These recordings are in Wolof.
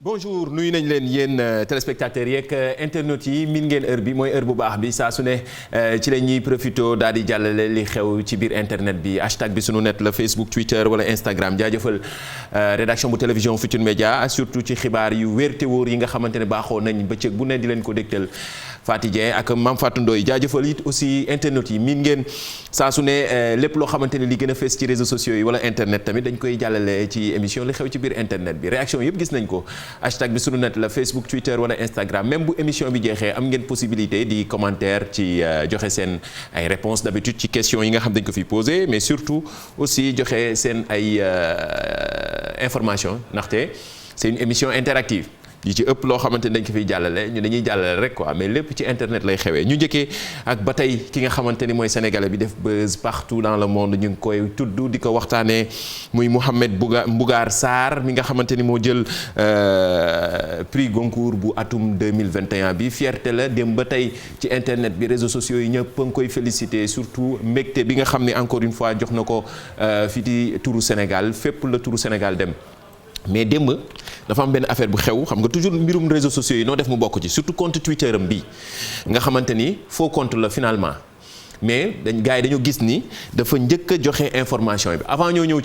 bonjour nuyu nañ leen yéen téléspectateurs yeeg internautes yi min ngeen heure bi mooy heure bu baax bi saa su ne ci la ñuy profité daal di jàllale li xew ci biir internet bi hashtag bi sunu net la Facebook Twitter wala Instagram jaajëfal rédaction bu télévision Futurs Médias surtout ci xibaar yu wér te wóor yi nga xamante ne baaxoo nañ bëccëg bu ne di leen ko dégtal Faty Dieng ak Mame Fatou Ndoye jaajëfal it aussi internautes yi min ngeen saa su ne lépp loo xamante ne li gën a fees ci réseaux sociaux yi wala internet tamit dañ koy jàllale ci émission li xew ci biir internet bi réaction yëpp gis nañ ko hashtag bi sunu net la Facebook Twitter wala Instagram même bu émission bi jeexee am ngeen possibilité di commentaire ci joxe seen ay réponses d'habitude ci questions yi nga xam dañ ko fi posé mais surtout aussi joxe seen ay informations ndaxte c'est une émission interactive yi ci ëpp loo xamante ne dañ ko fiy jàllale ñu dañuy jàllale rek quoi mais lépp ci internet lay xewee ñu njëkkee ak ba tey ki nga xamante ni mooy sénégalais bi def buzz partout dans le monde ñu ngi koy tudd di ko waxtaanee muy Mouhamed Mbougar Sarr mi nga xamante ni moo jël prix Goncourt bu atum 2021 bi fierté la dem ba tey ci internet bi réseaux sociaux yi ñëpp a ngi koy féliciter surtout mbégte bi nga xam ne encore une fois jox na ko fii di turu Sénégal fépp la turu Sénégal dem. mais démb dafa am benn affaire bu xew xam nga toujours mbirum réseaux sociaux yi noo def mu bokk ci surtout compte Twitter am bi nga xamante ni faux compte la finalement mais gars yi dañoo gis ni dafa njëkk a joxe information bi avant ñoo ñëw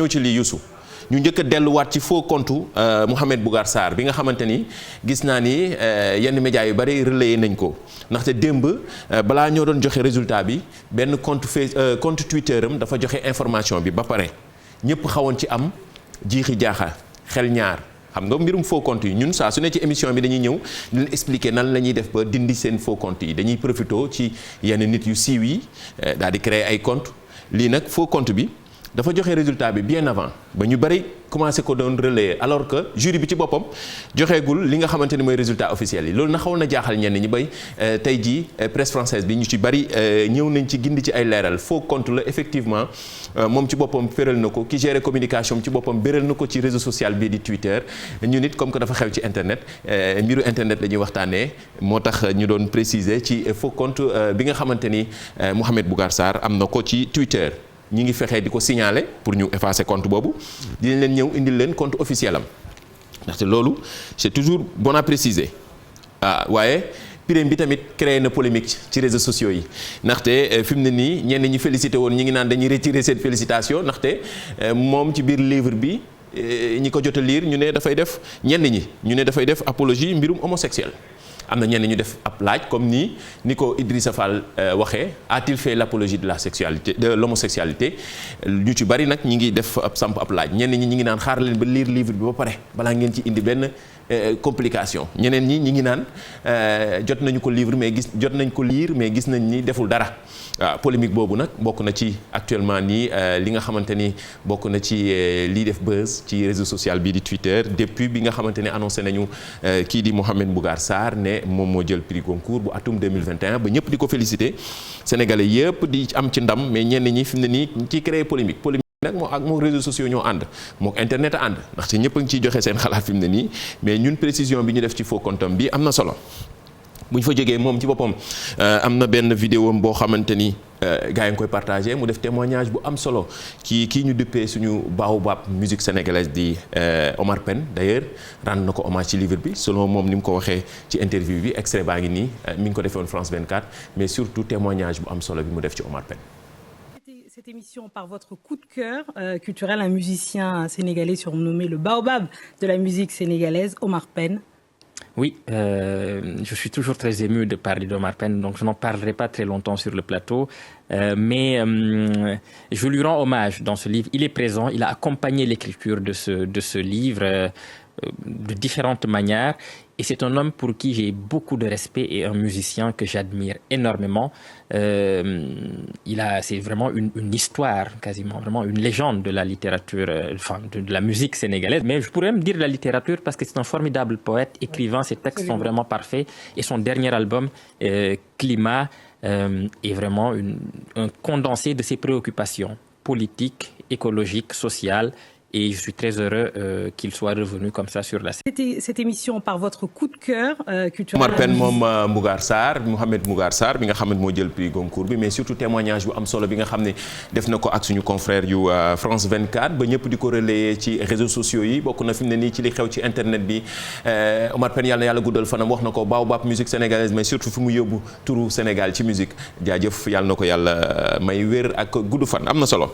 ci lii Youssou ñu njëkk a delluwaat ci faux compte Mouhamed Mbougar Sarr bi nga xamante ni gis naa ni yenn médias yu bari relayé nañ ko ndaxte démb balaa ñoo doon joxe résultat bi benn compte Twitter am dafa joxe information bi ba pare ñëpp xawoon ci am jiixi jaaxa xel ñaar xam nga mbirum faux compte yi ñun saa su ne ci émission bi dañuy ñëw di leen expliquer nan la ñuy def ba dindi seen faux compte yi dañuy profité ci yenn nit yu siiw yi daal di créer ay compte lii nag faux compte bi dafa joxe résultat bi bien avant ba ñu bari commencé ko doon relayer alors que jury bi ci boppam joxeegul li nga xamante ni mooy résultat officiel yi loolu na xawoon na jaaxal ñenn ñi bay tey jii presse française bi ñu ci bari ñëw nañ ci gindi ci ay leeral faux compte la effectivement moom ci boppam féral na ko ki géré communication ci boppam béral na ko ci réseau social bii di Twitter ñu nit comme que dafa xew ci internet mbiru internet la ñuy waxtaanee moo tax ñu doon préciser ci faux compte bi nga xamante ni Mouhamed Mbougar Sarr am na ko ci Twitter. ñi ngi fexee di ko signaler pour ñu effacer compte boobu dinañ leen ñëw indil leen compte officiel am ndaxte loolu c'est toujours bon à préciser waaye pirém bi tamit créé na polémique ci réseaux sociaux yi ndaxte fi mu ne nii ñenn ñi félicité woon ñi ngi naan dañuy retirer cette félicitation ndaxte moom ci biir livre bi ñi ko jot a lire ñu ne dafay def ñenn ñi ñu ne dafay def apologie mbirum homosexuel am na ñenn ñu def ab laaj comme ni ko Idrissa Fall waxee a-t-il fait l'apologie de la sexualité de l'homosexualité ñu ci bari nag ñi ngi def ab samp ab laaj ñenn ñi ngi naan xaar leen ba lire livre bi ba pare balaa ngeen ci indi benn complication ñeneen ñi ngi naan jot nañ ko lire mais gis nañ ni deful dara waaw polémique boobu nag bokk na ci actuellement nii li nga xamante ni bokk na ci lii def buzz ci réseau social bii di Twitter depuis bi nga xamante ne annoncé nañu kii di Mouhamed Mbougar Sarr ne moom moo jël prix Goncourt bu atum 2021 ba ñëpp di ko féliciter sénégalais yëpp di am ci ndam mais ñenn ñi fi mu ne nii ci créer polémique nag moo réseaux sociaux ñoo ànd moo internet a ànd ndaxte ñëpp a ngi ciy joxe seen xalaat fi mu ne nii mais ñun précision bi ñu def ci faux compte bi am na solo bu ñu fa jógee moom ci boppam am na benn vidéo boo xamante ni gars yi ngi koy partagé mu def témoignage bu am solo kii ñu duppee suñu baobab musique sénégalaise di Omar Pène d'ailleurs rendre na ko hommage ci livre bi selon moom ni mu ko waxee ci interview bi extrait baa ngi nii mi ngi ko defee woon France 24 mais surtout témoignage bu am solo bi mu def ci Omar Pène. Cette émission par votre coup de cœur culturel, un musicien sénégalais surnommé le baobab de la musique sénégalaise, Omar Pène. Oui, je suis toujours très ému de parler d'Omar Pène, donc je n'en parlerai pas très longtemps sur le plateau, mais je lui rends hommage dans ce livre. Il est présent, il a accompagné l'écriture de ce livre de différentes manières. Et c'est un homme pour qui j'ai beaucoup de respect et un musicien que j'admire énormément. C'est vraiment une histoire, quasiment, vraiment une légende de la littérature, de la musique sénégalaise. Mais je pourrais même dire de la littérature parce que c'est un formidable poète, écrivain, ses textes sont vraiment parfaits. Et son dernier album, Climat, est vraiment un condensé de ses préoccupations politiques, écologiques, sociales et je suis très heureux qu'il soit revenu comme ça sur la scène. C'était cette émission par votre coup de cœur culturel. Omar Pène moom Mbougar Sarr Mouhamed Mbougar Sarr bi nga xam ne moo jël prix Goncourt bi mais surtout témoignage bu am solo bi nga xam ne def na ko ak suñu confrère yu France 24 ba ñëpp di ko relayer ci réseaux sociaux yi bokk na fi mu ne nii ci li xew ci internet bi Omar Pène yàlla na yàlla guddal fanam wax na ko baobab musique sénégalaise mais surtout fi mu yóbbu turu Sénégal ci musique jaajëf yàlla na ko yàlla may wér ak gudd fan am na solo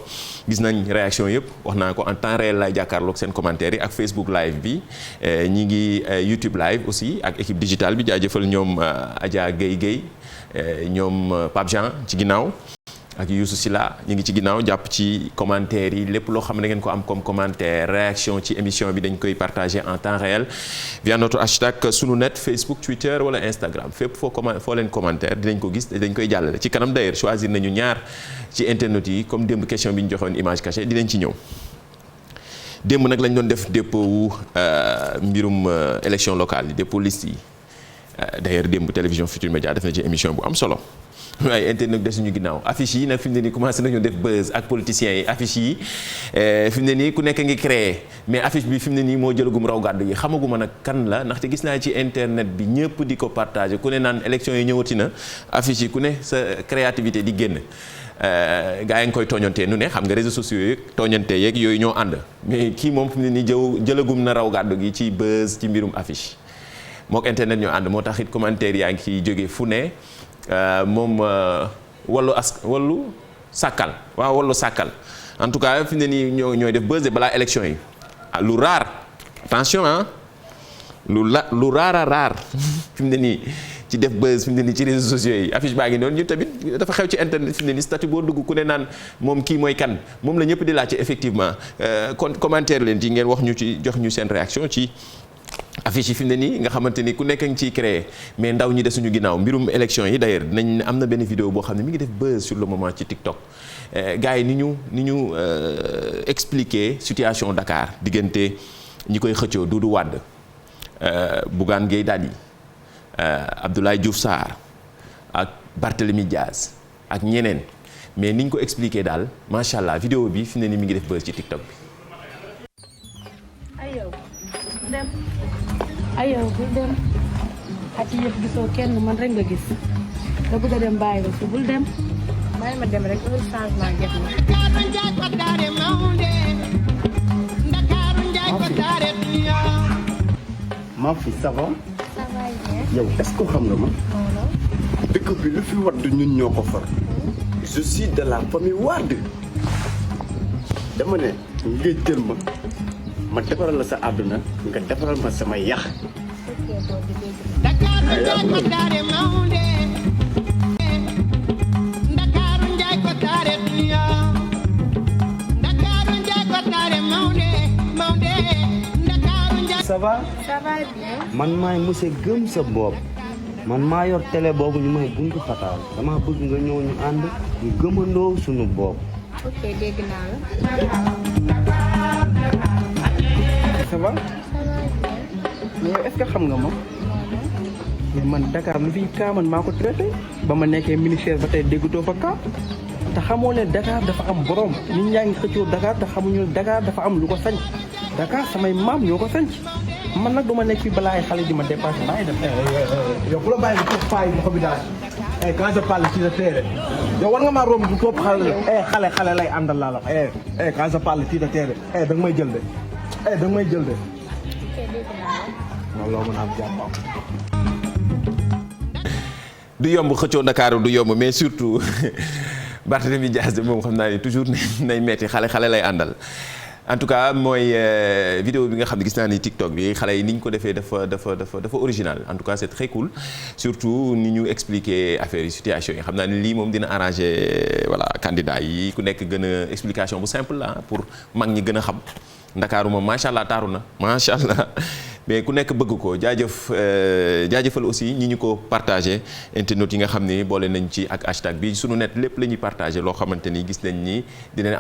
gis nañ réaction yëpp wax naa ko en temps réel lay jàkkaarloog seen commentaires yi ak Facebook live bi ñi ngi YouTube live aussi ak équipe digitale bi jaajëfal ñoom Adja Guèye ñoom Pape Jean ci ginnaaw ak Youssou Silla ñu ngi ci ginnaaw jàpp ci commentaires yi lépp loo xam ne ngeen ko am comme commentaire réaction ci émission bi dañ koy partager en temps réel via notre hashtag sunu net Facebook Twitter wala Instagram fépp foo leen commentaire dinañ ko gis dañ koy jàllale ci kanam d'ailleurs choisir nañu ñaar ci internet yi comme démb question bi ñu joxoon image cachée dinañ ci ñëw démb nag lañ doon def dépôt wu mbirum élection locale yi dépôt liste yi d'ailleurs démb télévision Futurs Médias def na ci émission bu am solo waaye internet des suñu ginnaaw affiche yi nag fi mu ne nii commencé nañu def buzz ak politiciens yi affiche yi fi mu ne nii ku nekk ngi créé mais affiche bi fi mu ne nii moo jëlagum raw gàddu yi xamaguma nag kan la ndaxte gis naa ci internet bi ñëpp di ko partagé ku ne naan élection yi ñëwati na affiche yi ku ne sa créativité di génn gaa yi nga koy tooñantee nu ne xam nga réseaux sociaux yeeg tooñante yeeg yooyu ñoo ànd mais kii moom fi mu ne nii jëlagum na raw gàddu gi ci buzz ci mbirum affiche mook internet ñoo ànd moo tax it commentaire yaa ngi ciy jóge fu ne moom wallu sàkkal waaw wallu sàkkal en tout cas fi mu ne nii ñooy def buzz balaa élection yi lu raar attention lu raar fi mu ne nii ci def buzz fi mu ne nii ci réseaux sociaux yi affiche baa ngi noonu ñu tamit dafa xew ci internet fi mu ne nii statut boo dugg ku ne naan moom kii mooy kan moom la ñëpp di laajte effectivement kon commentaire leen ci ngeen wax ñu ci jox ñu seen réaction ci affiche yi fi mu ne nii nga xamante ni ku nekk ngi ciy créé mais ndaw ñi desuñu ginnaaw mbirum élection yi d'ailleurs dinañ am na benn vidéo boo xam ne mi ngi def buzz sur le moment ci TikTok gars yi ni ñu expliquer situation Dakar diggante ñi koy xëccoo Doudou Wade Bougane Gueye Dany Abdoulaye Diouf Sarr ak Barthélémy Diaz ak ñeneen mais niñ ko expliquer daal macha allah vidéo bi fi mu ne nii mi ngi def buzz ci TikTok bi. ayow bul dem at yëpp gisoo kenn man rek nga gis nga bëgg a dem bàyyi ko fi bul dem bàyyi ma dem rek loolu changement jot ma fi ça va yow est-ce que xam nga ma dëkk bi lu fi wadd ñun ñoo ko far je suis de la famille Wade dama ne nga jël ma defaral la sa àdduna nga defaral ma sama yax ça va bien man maay monsieur gëm sa bopp man maa yor télé boobu ñu may buntu fataal dama bëgg nga ñëw ñu ànd ñu gëmandoo suñu bopp. ok dégg naa la. ça va mais yow est-ce que xam nga ma man Dakar lu fi kaa man maa ko traité ba ma nekkee ministère ba tey déggutoo fa kaa te xamoo ne Dakar dafa am borom nit ñaa ngi xëccoo Dakar te xamuñu Dakar dafa am lu ko sañ Dakar samay maam ñoo ko sañ man nag du ma nekk fii balaa ay xale di ma dépassé maa ngi dem. yow ku la bàyyi nga toog faa yi ko bi daal quand je parle ci sa terre yow war nga maa romb du topp xale lay àndal laa la quand je parle ci sa terre da nga may jël de da nga may jël de. loolu mën a am jàmm. du yomb xëccoo Dakar du yomb mais surtout Barthélémy Dias de moom xam naa ni toujours nay metti xale lay àndal. en tout cas mooy vidéo bi nga xam ne gis naa ni TikTok bi xale yi ni ñu ko defee dafa original en tout cas c'est très cool surtout ni ñu expliquer affaire yi situation yi xam naa ni lii moom dina arranger voilà candidat yi ku nekk gën a explication bu simple la pour mag ñi gën a xam Ndakaaru moom macha allah taaru na macha allah mais ku nekk bëgg ko jaajëfal aussi ñi ñu ko partagé internautes yi nga xam ni boole nañ ci ak hashtag bi sunu net lépp la ñuy partagé loo xamante ni gis nañ ni dina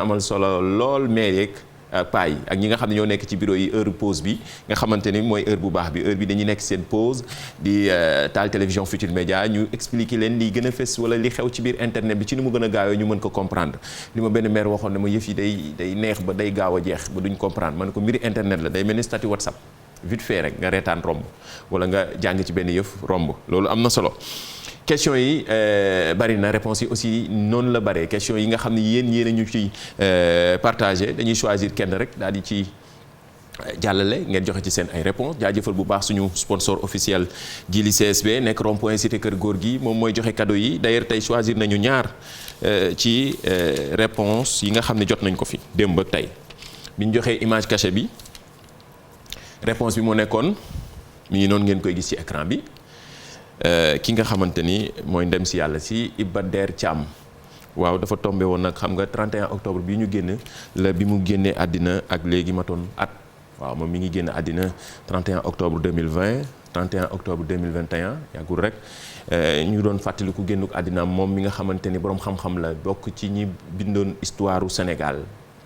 amal solo lool mais yeeg paa yi ak ñi nga xam ne ñoo nekk ci bureau yi heure pause bi nga xamante ni mooy heure bu baax bi heure bi dañuy nekk seen pause di taal télévision Futurs Médias ñu expliquer leen li gën a fës wala li xew ci biir internet bi ci ni mu gën a gaawee ñu mën ko comprendre li ma benn maire waxoon ne ma yëf yi day neex ba day gaaw a jeex ba duñ comprendre man ko mbiri internet la day mel ni statut WhatsApp vite fait rek nga reetaan romb wala nga jàng ci benn yëf romb loolu am na solo question yi bari na réponse yi aussi noonu la bare question yi nga xam ne yéen a ñu ci partagé dañuy choisir kenn rek daal di ci jàllale ngeen joxe ci seen ay réponse jaajëfal bu baax suñu sponsor officiel Jili CSB nekk rond point cité Kër Góor gi moom mooy joxe cadeau yi d'ailleurs tey choisir nañu ñaar ci réponse yi nga xam ne jot nañ ko fi démb ak tey bi ñu joxee image cachée bi réponse bi moo nekkoon mi ngi noonu ngeen koy gis ci écran bi ki nga xamante ni mooy ndem si yàlla si Iba Der Thiam waaw dafa tombé woon nag xam nga 31 octobre bi ñu génn la bi mu génnee àddina ak léegi matoon at waaw moom mi ngi génn àddina 31 octobre 2020 31 octobre 2021 yàggul rek ñu doon fàttaliku génnuk àddina moom mi nga xamante ni boroom xam-xam la bokk ci ñi bindoon histoire u Sénégal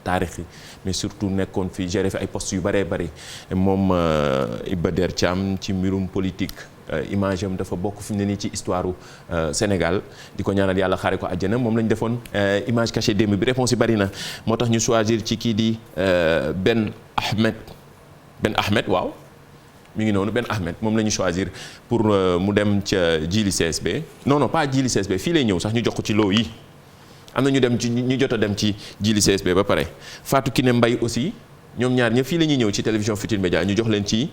taarix yi mais surtout nekkoon fi géré fi ay postes yu bëree bëri moom Iba Der Thiam ci mbirum politique image am dafa bokk fi mu ne nii ci histoire Sénégal di ko ñaanal yàlla xaare ko àjjana moom lañ defoon image cachée démb bi réponse yi bari na moo tax ñu choisir ci kii di Ben Ahmed waaw mi ngi noonu Ben Ahmed moom la ñu choisir pour mu dem ca Jili CSB non pas Jili CSB fii lay ñëw sax ñu jox ko ci loo yi am na ñu jot a dem ci Jili CSB ba pare Fatou Kiné Mbaye aussi ñoom ñaar ñëpp fii la ñuy ñëw ci télévision Futurs Médias ñu jox leen ci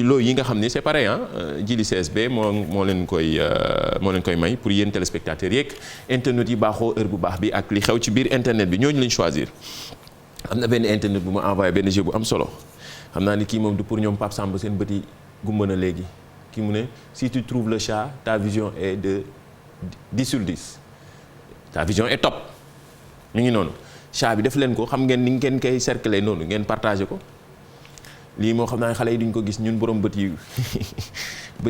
loo yi nga xam ni c'est pareil Jili CSB moo leen koy may pour yéen téléspectateurs yeeg internet yi baaxoo heure bu baax bi ak li xew ci biir internet bi ñooñu lañ choisir. am na benn internet bu ma envoyé benn jeu bu am solo xam naa ni kii moom du pour ñoom Pape Samba seen bët yi gumba na léegi kii mu ne si tu trouves le chat ta vision est de 10 sur 10 ta vision est top ñu ngi noonu. chat bi def leen ko xam ngeen ni ngeen koy cercler noonu ngeen partagé ko lii moo xam naa xale yi duñ ko gis ñun borom bët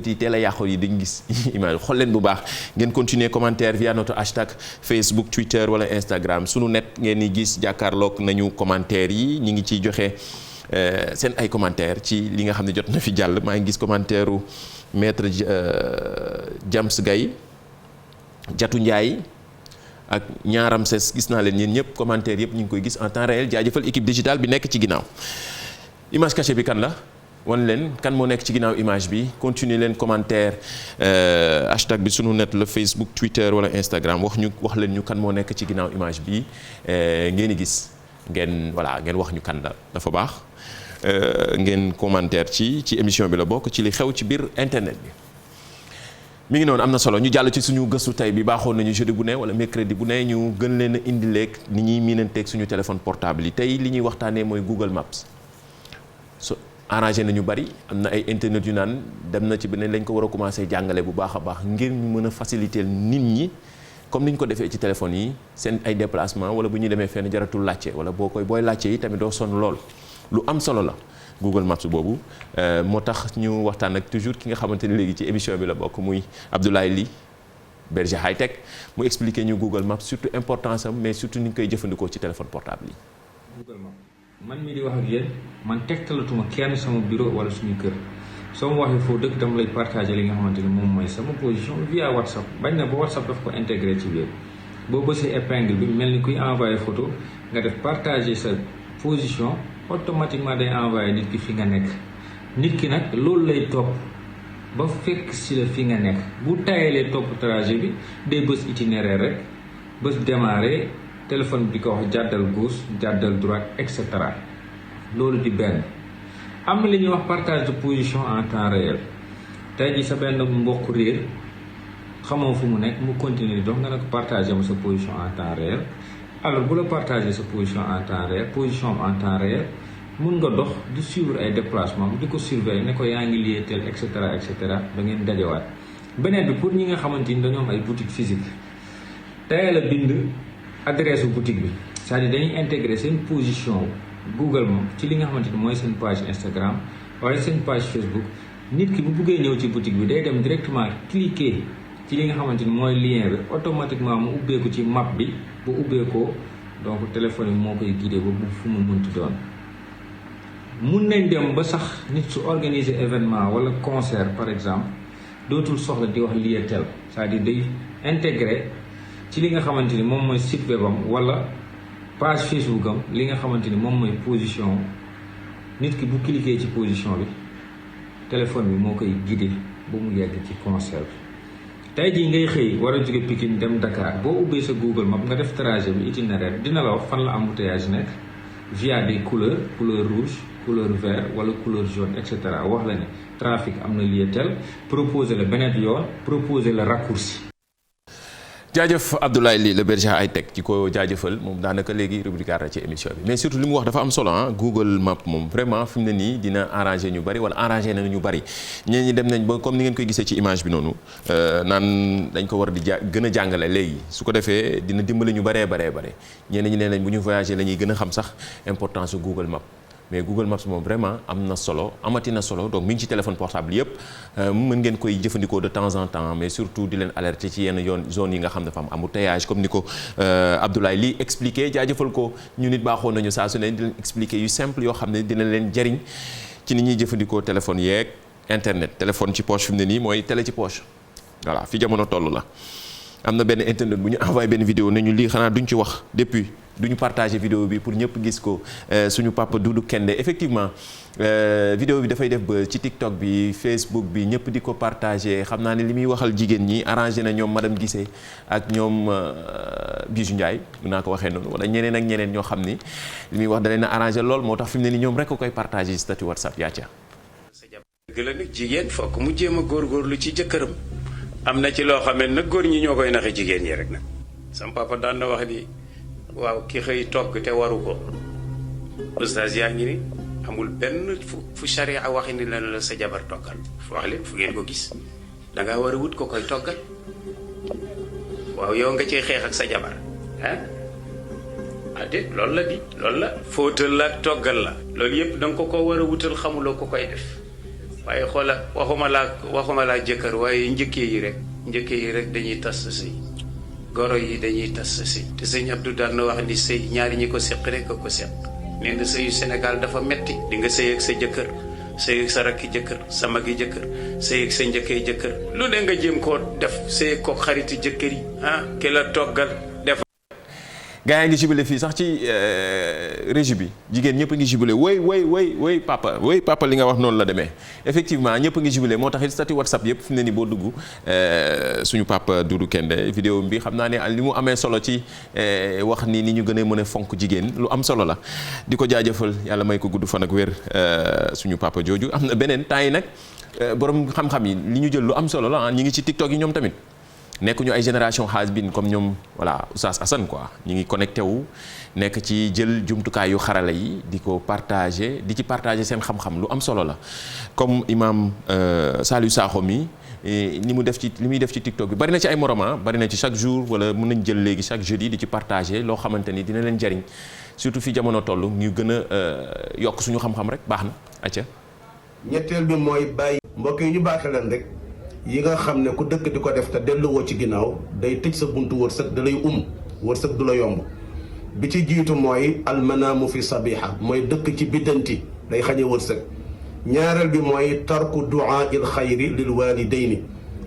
yi teel a yàqu yi dañ gis image xool leen bu baax ngeen continuer commentaire via notre hashtag Facebook Twitter wala Instagram sunu net ngeen di gis jàkkaarloog nañu commentaire yi ñi ngi ciy joxe seen ay commentaire ci li nga xam ne jot na fi jàll maa ngi gis commentaire u maître James Gaye Jatu Ndiaye ak ñaaram ses gis naa leen yéen ñëpp commentaire yëpp ñu ngi koy gis en temps réel jaajëfal équipe digitale bi nekk ci ginnaaw image cachée bi kan la wan leen kan moo nekk ci ginnaaw image bi continuer leen commentaire hashtag bi sunu net la Facebook Twitter wala Instagram wax leen ñu kan moo nekk ci ginnaaw image bi ngeen di gis ngeen wax ñu kan la dafa baax ngeen commentaire ci émission bi la bokk ci li xew ci biir internet bi. mi ngi noonu am na solo ñu jàll ci suñu gëstu tey bi baaxoon nañu jeudi bu ne wala mercredi bu ne ñu gën leen a indileeg ni ñuy miinanteeg suñu téléphone portable yi tey li ñuy waxtaanee mooy Google Maps so arrangé nañu bari am na ay internet yu naan dem na ci beneen lañ ko war a commencé jàngale bu baax a baax ngir ñu mën a faciliter nit ñi comme ni ñu ko defee ci téléphone yi seen ay déplacement wala bu ñuy demee fenn jaratul laajte wala booy laajte yi tamit doo sonn lool lu am solo la. Google Maps boobu moo tax ñu waxtaan ak toujours ki nga xamante ni léegi ci émission bi la bokk muy Abdoulaye Ly berger high tech mu expliquer ñu Google Maps surtout importance am mais surtout ni ñu koy jëfandikoo ci téléphone portable yi. Google Maps man mii di wax ak yéen man tegtalatuma kenn sama bureau wala suñu kër soo ma waxee foo dëkk dama lay partager li nga xamante ni moom mooy sama position via WhatsApp bañ na ba WhatsApp daf ko intégré ci biir boo bësee épingle bi mel ni kuy envoyé photo nga def partager sa position. automatiquement day envoyé nit ki fi nga nekk nit ki nag loolu lay topp ba fekk si la fi nga nekk bu tayalee topp trajet bi day bës itinéraire rek bës démarrer téléphone bi di ko wax jàddal gauche jàddal droite et cetera loolu di benn. am na li ñuy wax partage de position en temps réel tey jii sa benn mbokk réer xamoo fu mu nekk mu continuer di dox nga ne ko partager ma sa position en temps réel. alors bu la partager sa position en temps réel en temps réel mun nga dox di suivre ay déplacement di ko surveiller ne ko yaa ngi lié tel et cetera da ngeen dajewaat. beneen bi pour ñi nga xamante ni dañoo am ay boutique physique tey la bind adresse boutique bi c'est-à-dire dañuy intégrer seen position Google moom ci li nga xamante ni mooy seen page Instagram wala seen page Facebook nit ki bu buggee ñëw ci boutique bi day dem directement cliquer ci li nga xamante ni mooy lien bi automatiquement mu ubbeeku ci map bi bu ubbeekoo donc téléphone yi moo koy guidé ba bu fu mu mënti doon mun nañ dem ba sax nit su organiser événement wala concert par exemple dootul soxla di wax lieu tel, c'est-à-dire day intégrer ci li nga xamante ni moom mooy site webam wala page Facebook am li nga xamante ni moom mooy position nit ki bu cliquer ci position bi téléphone bi moo koy guider ba mu yegg ci concert bi. tey jii ngay xëy war a jóge Pikine dem Dakar boo ubbee sa Google Map nga def trajet bi itinéraire dina la wax fan la embouteillage nekk via des couleurs couleur rouge couleur vert wala couleur jaune et cetera wax la ne trafic am na lieu tel proposer la beneen yoon proposer la raccourci. jaajëf Abdoulaye Ly le berger high-tech ci ko jaajëfal moom daanaka léegi rubrique ci émission bi mais surtout li mu wax dafa am solo Google Map moom vraiment fi mu ne nii dina arrangé ñu bari wala arrangé na ñu bari ñeen ñi dem nañ ba comme ni ngeen koy gisee ci image bi noonu naan dañ ko war di gën a jàngale léegi su ko defee dina dimbali ñu baree ñeneen ñi nee nañ bu ñu voyagé la ñuy gën a xam sax importance su Google Map mais Google Maps moom vraiment am na solo amati na solo donc mi ngi ci téléphone portable yëpp mën ngeen koy jëfandikoo de temps en temps mais surtout di leen alerter ci yenn yoon zone yi nga xam dafa am embouteillage comme ni ko Abdoulaye Ly expliqué jaajëfal ko ñu nit baaxoon nañu saa su ne di leen expliqué yu simple yoo xam ne dina leen jariñ ci ni ñuy jëfandikoo téléphone yeeg internet téléphone ci poche fi mu ne nii mooy télé ci poche voilà fi jamono toll la. am na benn internet bu ñu envoyé benn vidéo ne ñu lii xanaa duñ ci wax depuis duñu partagé vidéo bi pour ñëpp gis ko suñu papa Doudou Kende effectivement vidéo bi dafay def ba ci TikTok bi Facebook bi ñëpp di ko partagé xam naa ne li muy waxal jigéen ñi arrangé na ñoom madame Guissé ak ñoom Bijou Ndiaye mun naa ko waxee noonu wala ñeneen ak ñeneen ñoo xam ni li muy wax da leen a arrangé lool moo tax fi mu ne ni ñoom rek ko koy partagé ci statut WhatsApp yaa ca. dëgg la nag jigéen fokk mu jéem a góorgóorlu ci jëkkëram. am na ci loo xam ne nag góor ñi ñoo koy naxe jigéen ñi rek nag sama papa daan na wax ni waaw ki xëy togg te waru ko oustaz yaa ngi ni amul benn fu charia waxi ni la sa jabar toggal wax leen fu ngeen ko gis dangaa war a wut ko koy toggal waaw yow nga ciy xeex ak sa jabar ah déet loolu la di loolu la fóotal la ak toggal la loolu yëpp da nga ko war a wutal xamuloo ko koy def waaye xoola waxuma laa jëkkër waaye njëkkee yi rek dañuy tas sa sëy goro yi dañuy tas sa sëy te sëñ Abdou daan na wax ni sëy ñaari ñi ko seq rek ko seq nee na sëyu Sénégal dafa metti di nga sëy ak sa jëkkër sëy ak sa rakki jëkkër sa magi jëkkër sëy ak sa njëkkee jëkkër lu ne nga jéem koo def sëy ko xaritu jëkkër yi ki la toggal def gaa yi ngi jubile fii sax ci régie bi jigéen ñëpp a ngi jubile woy papa li nga wax noonu la demee effectivement ñëpp a ngi jubile moo tax it statut WhatsApp yëpp fi mu ne nii boo dugg suñu papa Doudou Kende vidéo bi xam naa ne li mu amee solo ci wax ni ñu gën a mën a fonk jigéen lu am solo la di ko jaajëfal yàlla may ko gudd fan ak wér suñu papa jooju am na beneen temps yi nag borom xam-xam yi li ñu jël lu am solo la ñi ngi ci TikTok yi ñoom tamit. nekk ñu ay génération has-been comme ñoom voilà Oustaz Assane quoi ñu ngi connecté wu nekk ci jël jumtukaay yu xarala yi di ko partagé di ci partagé seen xam-xam lu am solo la comme imam Saliou Sakho mi li muy def ci TikTok bi bari na ci ay moroma bari na ci chaque jour wala mën nañ jël léegi chaque jeudi di ci partagé loo xamante ni dina leen jariñ surtout fi jamono toll ñu gën a yokk suñu xam-xam rek baax na acca ñetteel bi mooy bàyyi mbokk yi ñu baaxe leen rek yi nga xam ne ku dëkk di ko def te delluwoo ci ginnaaw day tëj sa buntu wërsëg da lay wërsëg du la yomb bi ci jiitu mooy almanaamu fi sabiha mooy dëkk ci biddanti day xañe wërsëg ñaareel bi mooy tarku duaa il xayri lil walidayni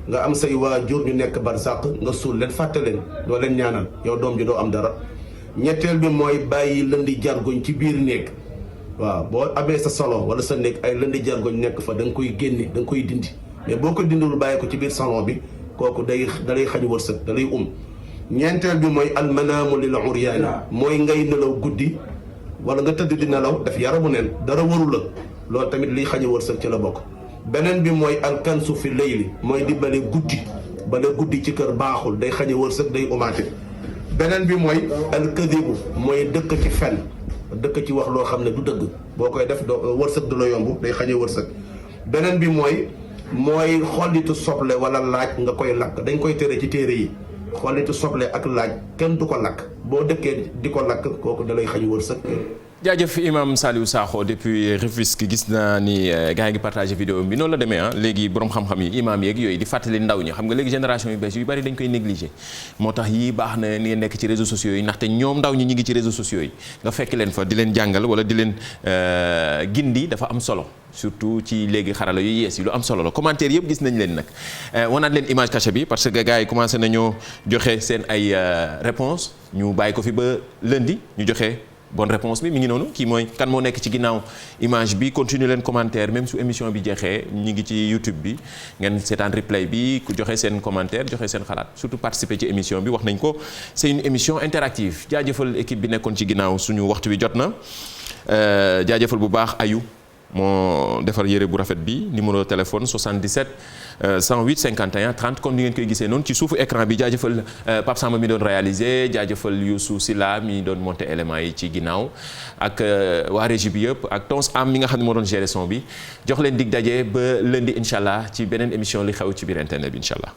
nga am say waajur ñu nekk barsàq nga suul leen fàtte leen doo leen ñaanal yow doom ji doo am dara ñetteel bi mooy bàyyi lëndi jargoñ ci biir néeg waaw boo amee sa salon wala sa néeg ay lëndi jargoñ nekk fa da nga koy génne da nga koy dindi mais boo ko dindul bàyyi ko ci biir salon bi kooku da lay xañ wërsëg da lay ñeenteel bi mooy almanaamu lil uryaani mooy ngay nelaw guddi wala nga tëdd di nelaw def yaramu neen dara waru la loolu tamit liy xañ wërsëg ci la bokk beneen bi mooy alkansu fi layli mooy di bale guddi ci kër baaxul day xañ wërsëg day umaate beneen bi mooy alkadibu mooy dëkk ci fen dëkk ci wax loo xam ne du dëgg boo koy def wërsëg du la yomb day xañ wërsëg beneen bi mooy xollitu soble wala laaj nga koy lakk dañ koy tere ci téere yi xollitu soble ak laaj kenn du ko lakk boo dëkkee di ko lakk kooku da lay xañ wërsëg. jaajëf imam Saliou Sakho depuis Rufisque gis naa ni gars yi ngi partagé vidéo bi noonu la demee léegi borom xam-xam yi imam yeeg yooyu di fàttali ndaw ñi xam nga léegi génération yu bees yu bari dañ koy négligé moo tax yii baax na ni nekk ci réseaux sociaux yi ndaxte ñoom ndaw ñi ngi ci réseaux sociaux yi nga fekk leen fa di leen jàngal wala di leen gindi dafa am solo surtout ci léegi xarala yu yees yi lu am solo la commentaire yëpp gis nañ leen nag wanaat leen image cachée bi parce que gars yi commencé nañoo joxe seen ay réponse ñu bàyyi ko fi ba lundi ñu joxe bonne réponse bi mi ngi noonu kii mooy kan moo nekk ci ginnaaw image bi continue leen commentaire même su émission bi jeexee ñi ngi ci YouTube bi ngeen seetaan replay bi ku joxe seen commentaire joxe seen xalaat surtout participer ci émission bi wax nañ ko c'est une émission interactive jaajëfal équipe bi nekkoon ci ginnaaw suñu waxtu wi jot na jaajëfal bu baax ayu moo defar yére bu rafet bi numéro téléphone 77 108 51 30 comme ni ngeen koy gisee noonu ci suufu écran bi jaajëfal Pape Samba mi doon réalisé jaajëfal Youssou Silla mi doon monté éléments yi ci ginnaaw ak waa régie bi yëpp ak Tons Am mi nga xam ne moo doon gérer son bi jox leen dig daje ba lundi incha allah ci beneen émission li xew ci biir internet bi incha allah.